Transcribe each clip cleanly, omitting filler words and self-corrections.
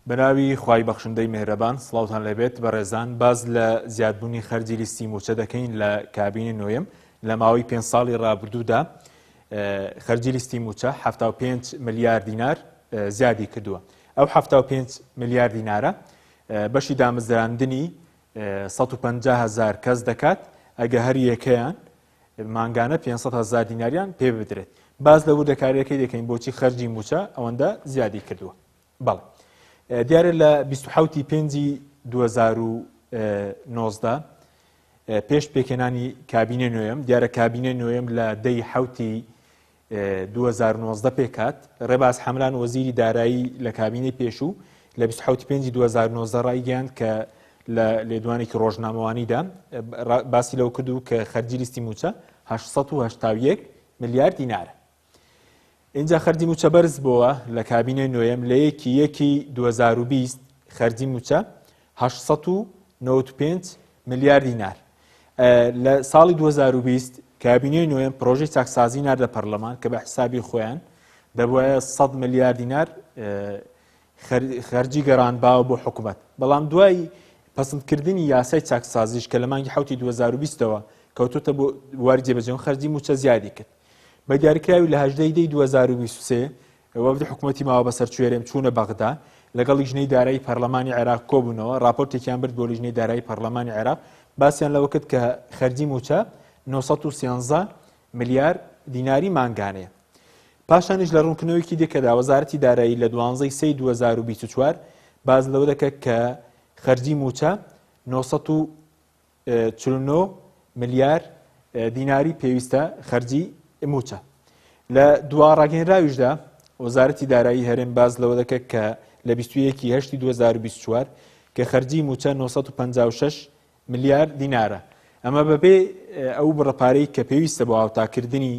بەناوی خوای بەخشندەی مێهرەبان سڵاوتان لەبێت بەڕێزان باز لە زیادبوونی خەرجی لیستی موچە دەکەین لە کابینی نوێم لە ماوەی 5 ساڵی ڕابردوودا خەرجی لیستی موچە 75 ملیار دینار زیادی کردووە. ئەو 75 ملیار دینارە بەشی دامەزراندنی 150,000 کەس دەکات ئەگە هەر یەکەیان مانگانە 500,000 دیناریان پێ بدرێت. باز لە وردەکاریەکەی دەکەین بۆچی خەرجی موچە ئەوەندە زیادی کردووە. بەڵێ دیارە لە 27 پێنجی 2019 پێش پێکێنانی کابینە نوێم دیارە کابینە نوێم لە دەی حوتی 2019 پێکات ڕێباز حەمران وەزیری دارایی لە کابینەی پێشوو لە 27 پێنجی 2019 ڕایگەیاند کە لە لێدوانێکی ڕۆژنامەوانیدا باسی لەو کردو کە خەرجی لیستی موچە 881 ملیار دینارە. اینجا خەرجی موچە بەرز بووە لە کابینە نوێم لە یەکی 2020 خەرجی موچە 895 ملیار دینار. لە ساڵی 2020 کابینەی نوێم پرۆژەی چاکسازی ناردە پەرلەمان کە بە حسابی خۆیان دەبوایە 100 ملیار دینار خەرجی گەڕانباوە بۆ حکوومەت. بەڵام دوای پەسەندکردنی یاسای چاکسازیش کە لە مانگی حوتی 2020ەوە کەوتوتە بۆ واری جێبەجێ خەرجی موچە زیادی کرد. بە دیاریکراوی لە 18 2023 وەفدی حکوومەتی ماوە بەسەر کوێرێم چوونە بەغدا لەگەڵ لیژنەی دارایی پەرلەمانی عێراق کۆبوونەوە ڕاپۆرتێکیان برد بۆ لیژنەی دارایی پەرلەمانی عێراق باسییان لەوە کرد کە خەرجی موچە 913 ملیار دیناری مانگانەیە. پاشانیش لە ڕوونکردنەوەیکی دیکەدا وەزارەتی دارایی لە 12 سەی 2024 باز لەوە دەکات کە خەرجی موچە 949 ملیار دیناری پێویستە خەرجی موچە. لە دوا ڕاگەنراویشدا وەزارەتی دارایی هەرێم باز لەوە دەکات کە لە 21 2024 کە خەرجی موچە 956 ملیار دینارە. ئەمە بەبێ ئەو بڕەپارەی کە پێویستە بۆ هاوتاکردنی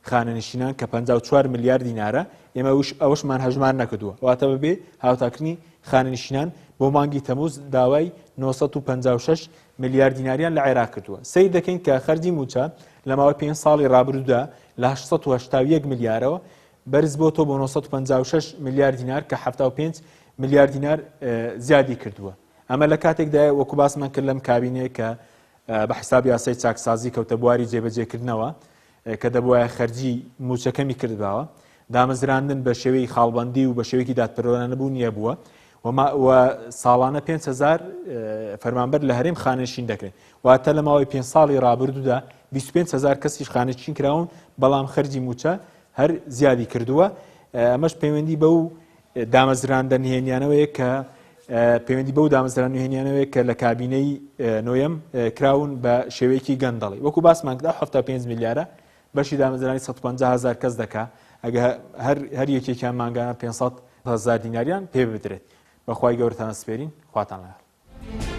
خانەنشینان کە 54 ملیار دینارە ئێمە ئەوەشمان هەژمان نەکردووە واتە بەبێ هاوتاکردنی خانەنشینان بۆ مانگی تەمووز داوای 956 ملیار دیناریان لە عێراق کردووە. سەیر دەکەین کە خەرجی موچە لە ماوەی 5 ساڵی ڕابردوودا لە 881 ملیارەوە بەرز بۆتەوە بۆ 956 ملیار دینار کە 75 ملیار دینار زیادی کردووە. ئەمە لە کاتێکدا وەکو باسمان کرد لەم کابینەیە کە بە حسابی یاسای چاکسازی کەوتە بواری جێبەجێکردنەوە کە دەبوایە خەرجی موچەکەمی کردباوە دامەزراندن بە شێوەی خاڵبەندی و بە شێوەیەکی دادپەروەرانە بوو نییە بووە و ساڵانە 5,000 فەرمانبەر لە هەرێم خانەنشین دەکرێت واتە لە ماوەی 5 ساڵی ڕابردوودا 25,000 کەسیش خانەنشین کراون بەڵام خەرجی موچە هەر زیادی کردووە. ئەمەش پەیوەندی بەو دامەزراندە نهێنیانەوەیە کە پەیوەندی بەو دامەزران نهێنیانەوەیە کە لە کابینەی نوێم کراون بە شێوەیەکی گەندەڵی وەکو باسمان کرد 75 ملیارە بەشی دامەزرانی 150,000 کەس دەکات ئەگە هەر یەکێکیان مانگانە 500,000 دیناریان پێ بدرێت. بەخوای گەورەتان سپێرین خواتان لەگەڵ.